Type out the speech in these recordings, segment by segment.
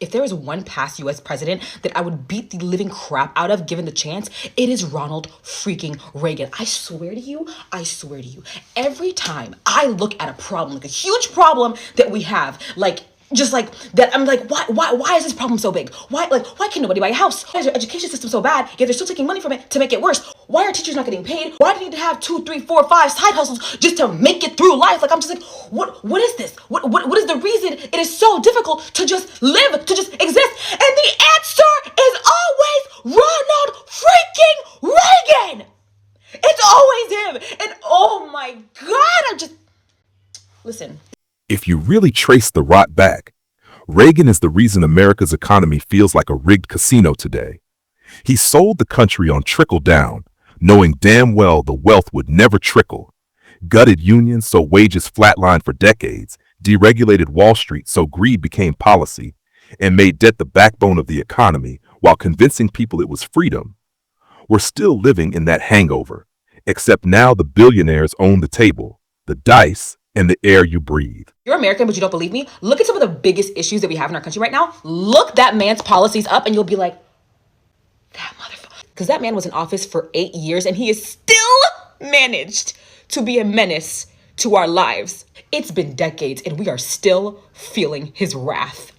If there is one past US president that I would beat the living crap out of given the chance, it is Ronald freaking Reagan. I swear to you, every time I look at a problem, like a huge problem that we have, like just like that, I'm like, why is this problem so big? Why can nobody buy a house? Why is our education system so bad, yet they're still taking money from it to make it worse? Why are teachers not getting paid? Why do you need to have 2, 3, 4, 5 side hustles just to make it through life? Like, I'm just like, what is this? What is the reason it is so difficult to just live, to just exist? And the answer is always Ronald freaking Reagan! It's always him! And oh my God, listen. If you really trace the rot back, Reagan is the reason America's economy feels like a rigged casino today. He sold the country on trickle down, knowing damn well the wealth would never trickle, gutted unions so wages flatlined for decades, deregulated Wall Street so greed became policy, and made debt the backbone of the economy while convincing people it was freedom. We're still living in that hangover, except now the billionaires own the table, the dice, and the air you breathe. You're American, but you don't believe me? Look at some of the biggest issues that we have in our country right now. Look that man's policies up and you'll be like, that motherfucker. Because that man was in office for 8 years and he has still managed to be a menace to our lives. It's been decades and we are still feeling his wrath.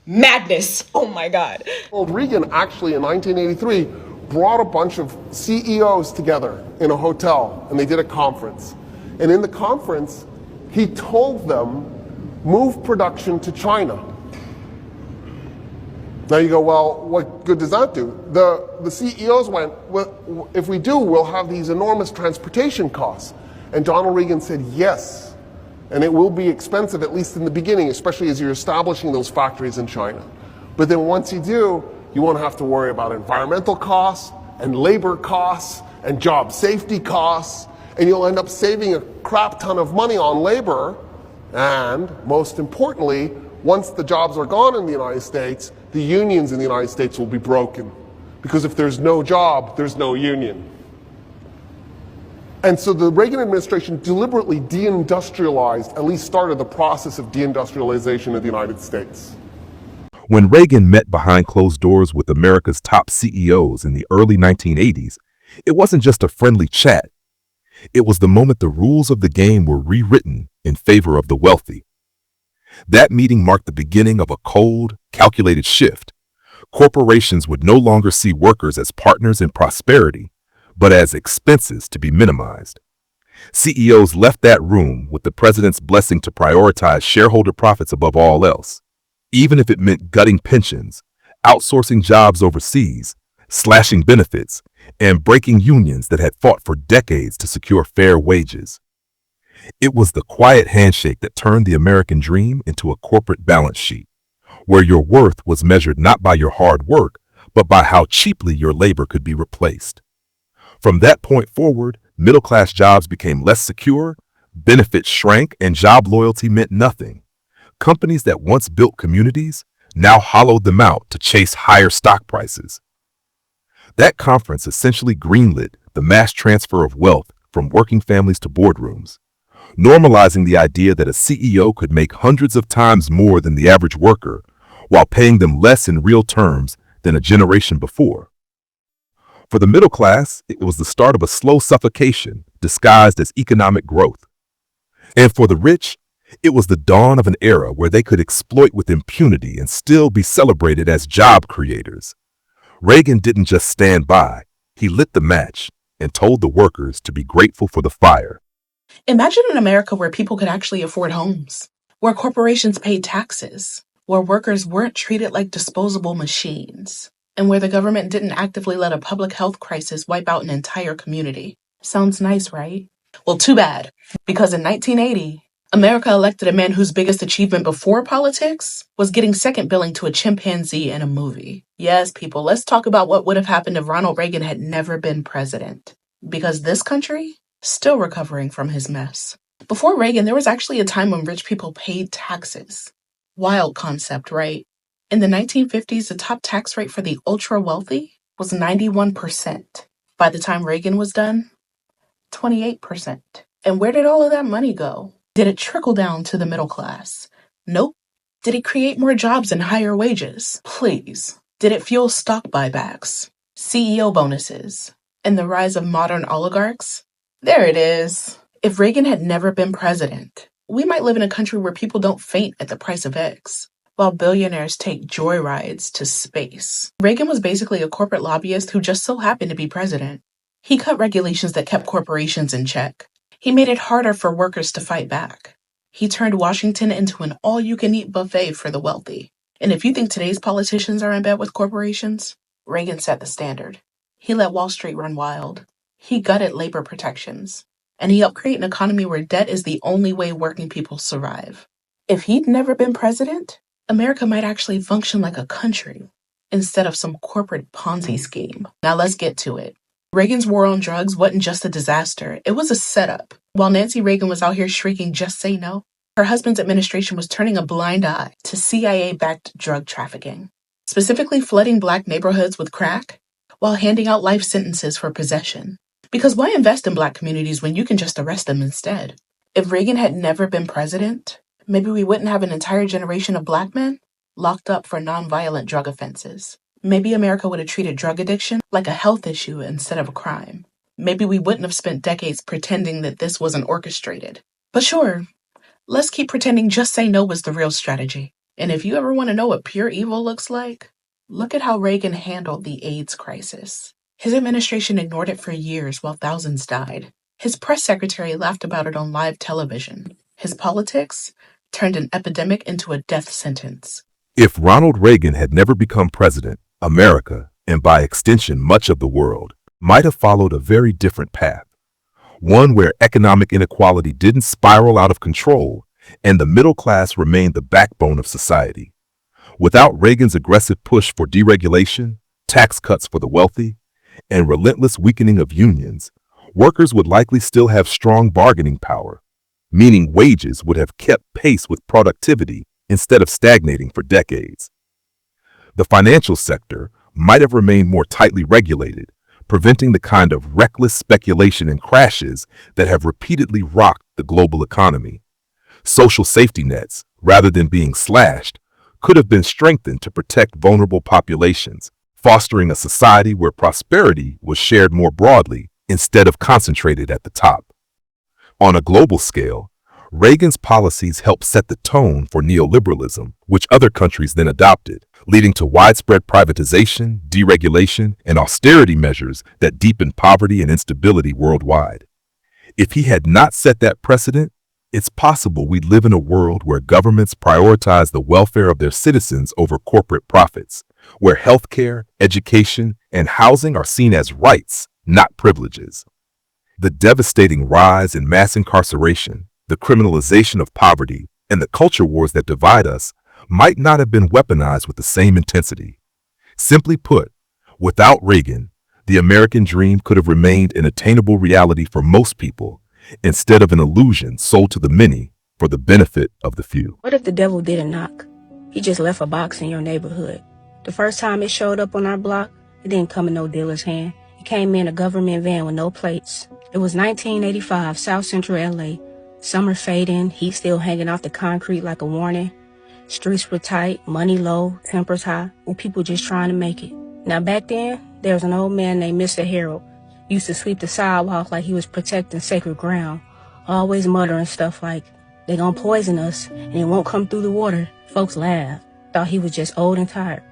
Madness. Oh my God. Ronald Reagan actually in 1983 brought a bunch of CEOs together in a hotel and they did a conference. And in the conference, he told them, move production to China. Now you go, well, what good does that do? The CEOs went, well, if we do, we'll have these enormous transportation costs. And Donald Reagan said, yes. And it will be expensive, at least in the beginning, especially as you're establishing those factories in China. But then once you do, you won't have to worry about environmental costs and labor costs and job safety costs. And you'll end up saving a crap ton of money on labor. And most importantly, once the jobs are gone in the United States, the unions in the United States will be broken. Because if there's no job, there's no union. And so the Reagan administration deliberately deindustrialized, at least started the process of deindustrialization of the United States. When Reagan met behind closed doors with America's top CEOs in the early 1980s, it wasn't just a friendly chat. It was the moment the rules of the game were rewritten in favor of the wealthy. That meeting marked the beginning of a cold, calculated shift. Corporations would no longer see workers as partners in prosperity, but as expenses to be minimized. CEOs left that room with the president's blessing to prioritize shareholder profits above all else, even if it meant gutting pensions, outsourcing jobs overseas, slashing benefits, and breaking unions that had fought for decades to secure fair wages. It was the quiet handshake that turned the American dream into a corporate balance sheet, where your worth was measured not by your hard work, but by how cheaply your labor could be replaced. From that point forward, middle-class jobs became less secure, benefits shrank, and job loyalty meant nothing. Companies that once built communities now hollowed them out to chase higher stock prices. That conference essentially greenlit the mass transfer of wealth from working families to boardrooms, normalizing the idea that a CEO could make hundreds of times more than the average worker while paying them less in real terms than a generation before. For the middle class, it was the start of a slow suffocation disguised as economic growth. And for the rich, it was the dawn of an era where they could exploit with impunity and still be celebrated as job creators. Reagan didn't just stand by, he lit the match and told the workers to be grateful for the fire. Imagine an America where people could actually afford homes, where corporations paid taxes, where workers weren't treated like disposable machines, and where the government didn't actively let a public health crisis wipe out an entire community. Sounds nice, right? Well, too bad, because in 1980, America elected a man whose biggest achievement before politics was getting second billing to a chimpanzee in a movie. Yes, people, let's talk about what would have happened if Ronald Reagan had never been president. Because this country, still recovering from his mess. Before Reagan, there was actually a time when rich people paid taxes. Wild concept, right? In the 1950s, the top tax rate for the ultra-wealthy was 91%. By the time Reagan was done, 28%. And where did all of that money go? Did it trickle down to the middle class? Nope. Did it create more jobs and higher wages? Please. Did it fuel stock buybacks, CEO bonuses, and the rise of modern oligarchs? There it is. If Reagan had never been president, we might live in a country where people don't faint at the price of eggs, while billionaires take joyrides to space. Reagan was basically a corporate lobbyist who just so happened to be president. He cut regulations that kept corporations in check. He made it harder for workers to fight back. He turned Washington into an all-you-can-eat buffet for the wealthy. And if you think today's politicians are in bed with corporations, Reagan set the standard. He let Wall Street run wild. He gutted labor protections. And he helped create an economy where debt is the only way working people survive. If he'd never been president, America might actually function like a country instead of some corporate Ponzi scheme. Now let's get to it. Reagan's war on drugs wasn't just a disaster, it was a setup. While Nancy Reagan was out here shrieking, "Just say no," her husband's administration was turning a blind eye to CIA-backed drug trafficking, specifically flooding Black neighborhoods with crack while handing out life sentences for possession. Because why invest in Black communities when you can just arrest them instead? If Reagan had never been president, maybe we wouldn't have an entire generation of Black men locked up for nonviolent drug offenses. Maybe America would have treated drug addiction like a health issue instead of a crime. Maybe we wouldn't have spent decades pretending that this wasn't orchestrated. But sure, let's keep pretending Just Say No was the real strategy. And if you ever want to know what pure evil looks like, look at how Reagan handled the AIDS crisis. His administration ignored it for years while thousands died. His press secretary laughed about it on live television. His politics turned an epidemic into a death sentence. If Ronald Reagan had never become president, America, and by extension much of the world, might have followed a very different path. One where economic inequality didn't spiral out of control and the middle class remained the backbone of society. Without Reagan's aggressive push for deregulation, tax cuts for the wealthy, and relentless weakening of unions, workers would likely still have strong bargaining power, meaning wages would have kept pace with productivity instead of stagnating for decades. The financial sector might have remained more tightly regulated, preventing the kind of reckless speculation and crashes that have repeatedly rocked the global economy. Social safety nets, rather than being slashed, could have been strengthened to protect vulnerable populations, fostering a society where prosperity was shared more broadly instead of concentrated at the top. On a global scale, Reagan's policies helped set the tone for neoliberalism, which other countries then adopted, leading to widespread privatization, deregulation, and austerity measures that deepened poverty and instability worldwide. If he had not set that precedent, it's possible we'd live in a world where governments prioritize the welfare of their citizens over corporate profits, where healthcare, education, and housing are seen as rights, not privileges. The devastating rise in mass incarceration, the criminalization of poverty, and the culture wars that divide us might not have been weaponized with the same intensity. Simply put, without Reagan, the American dream could have remained an attainable reality for most people, instead of an illusion sold to the many for the benefit of the few. What if the devil didn't knock? He just left a box in your neighborhood. The first time it showed up on our block, it didn't come in no dealer's hand. It came in a government van with no plates. It was 1985, South Central LA. Summer fading, heat still hanging off the concrete like a warning. Streets were tight, money low, tempers high, and people just trying to make it. Now back then, there was an old man named Mr. Harold. Used to sweep the sidewalk like he was protecting sacred ground, always muttering stuff like, "They gonna poison us and it won't come through the water." Folks laughed, thought he was just old and tired.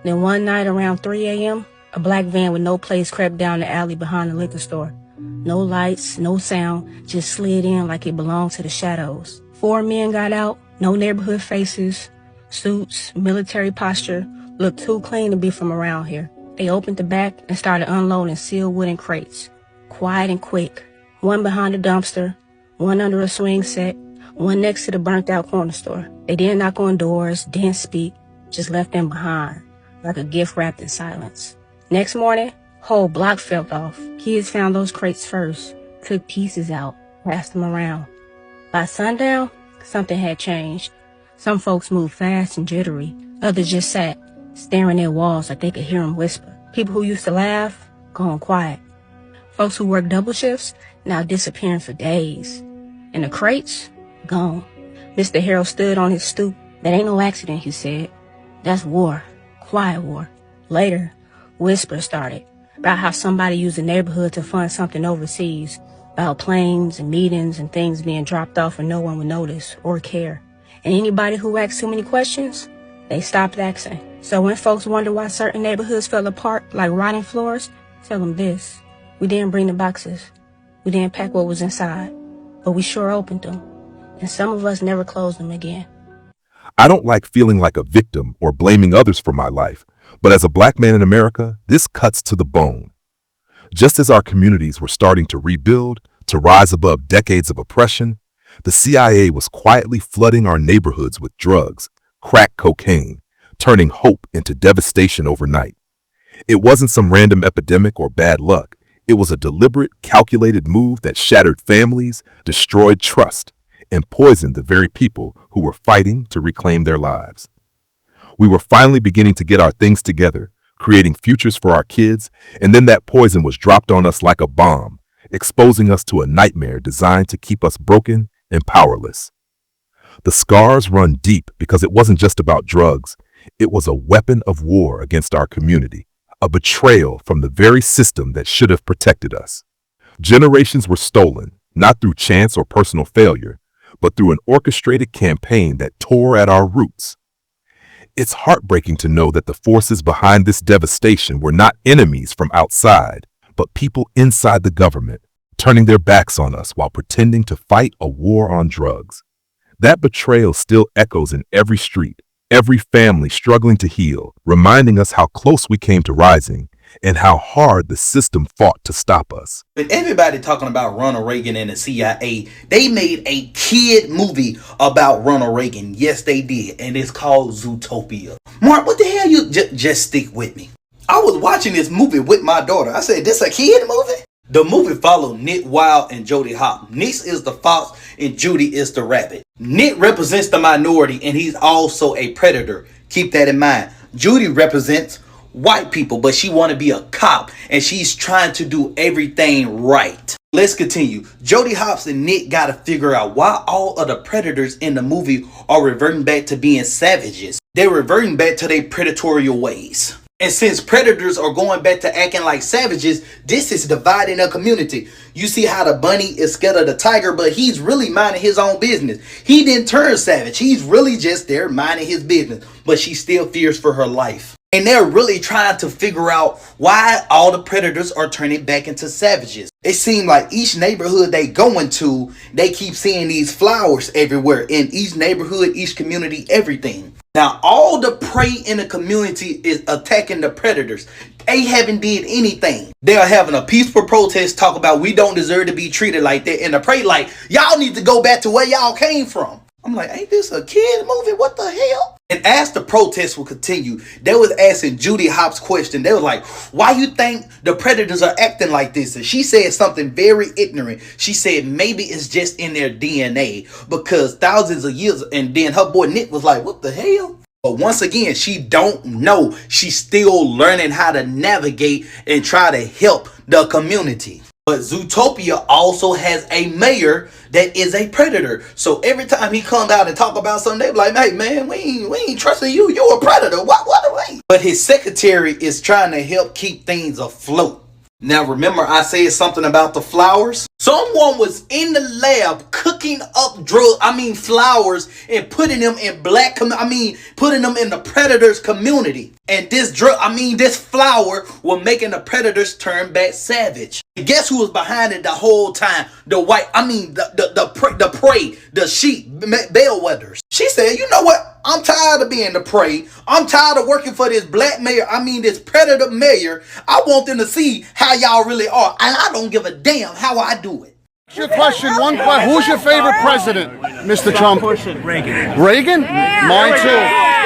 Then one night around 3 a.m., a black van with no plates crept down the alley behind the liquor store. No lights, no sound, just slid in like it belonged to the shadows. 4 men got out, no neighborhood faces, suits, military posture, looked too clean to be from around here. They opened the back and started unloading sealed wooden crates. Quiet and quick. One behind the dumpster, one under a swing set, one next to the burnt out corner store. They didn't knock on doors, didn't speak, just left them behind, like a gift wrapped in silence. Next morning, whole block felt off. Kids found those crates first, took pieces out, passed them around. By sundown, something had changed. Some folks moved fast and jittery. Others just sat, staring at walls like they could hear them whisper. People who used to laugh, gone quiet. Folks who worked double shifts, now disappearing for days. And the crates, gone. Mr. Harold stood on his stoop, That ain't no accident, he said. That's war. Quiet war. Later, whispers started about how somebody used the neighborhood to fund something overseas, about planes and meetings and things being dropped off and no one would notice or care. And anybody who asked too many questions, they stopped asking. So when folks wonder why certain neighborhoods fell apart like rotting floors, tell them this. We didn't bring the boxes. We didn't pack what was inside. But we sure opened them. And some of us never closed them again. I don't like feeling like a victim or blaming others for my life, but as a black man in America, this cuts to the bone. Just as our communities were starting to rebuild, to rise above decades of oppression, the CIA was quietly flooding our neighborhoods with drugs, crack cocaine, turning hope into devastation overnight. It wasn't some random epidemic or bad luck. It was a deliberate, calculated move that shattered families, destroyed trust, and poisoned the very people who were fighting to reclaim their lives. We were finally beginning to get our things together, creating futures for our kids, and then that poison was dropped on us like a bomb, exposing us to a nightmare designed to keep us broken and powerless. The scars run deep because it wasn't just about drugs. It was a weapon of war against our community, a betrayal from the very system that should have protected us. Generations were stolen, not through chance or personal failure, but through an orchestrated campaign that tore at our roots. It's heartbreaking to know that the forces behind this devastation were not enemies from outside, but people inside the government, turning their backs on us while pretending to fight a war on drugs. That betrayal still echoes in every street, every family struggling to heal, reminding us how close we came to rising and how hard the system fought to stop us. With everybody talking about Ronald Reagan and the CIA, they made a kid movie about Ronald Reagan. Yes, they did. And it's called Zootopia. Mark, what the hell you... Just stick with me. I was watching this movie with my daughter. I said, this a kid movie? The movie followed Nick Wilde and Jody Hopps. Nick is the fox and Judy is the rabbit. Nick represents the minority and he's also a predator. Keep that in mind. Judy represents white people, but she want to be a cop and she's trying to do everything right. Let's continue. Jody Hopps and Nick got to figure out why all of the predators in the movie are reverting back to being savages. They're reverting back to their predatory ways. And since predators are going back to acting like savages, this is dividing a community. You see how the bunny is scared of the tiger, but he's really minding his own business. He didn't turn savage. He's really just there minding his business, but she still fears for her life. And they're really trying to figure out why all the predators are turning back into savages. It seems like each neighborhood they go into, they keep seeing these flowers everywhere. In each neighborhood, each community, everything. Now, all the prey in the community is attacking the predators. They haven't did anything. They are having a peaceful protest talk about we don't deserve to be treated like that. And the prey like, y'all need to go back to where y'all came from. I'm like, ain't this a kid movie? What the hell? And as the protests will continue, they was asking Judy Hopps question. They was like, why you think the predators are acting like this? And she said something very ignorant. She said maybe it's just in their DNA because thousands of years. And then her boy Nick was like, what the hell? But once again, she don't know. She's still learning how to navigate and try to help the community. But Zootopia also has a mayor that is a predator. So every time he comes out and talk about something, they be like, hey man, we ain't trusting you. You're a predator. What are we? But his secretary is trying to help keep things afloat. Now remember I said something about the flowers? Someone was in the lab cooking up flowers and putting them in putting them in the predators community. And this flower was making the predators turn back savage. And guess who was behind it the whole time? The prey, the sheep, bellwethers. She said, you know what? I'm tired of being the prey. I'm tired of working for this black mayor. This predator mayor. I want them to see how y'all really are. And I don't give a damn how I do it. Your question, one question. Who's your favorite president, Mr. Trump? Reagan. Reagan? Mine too.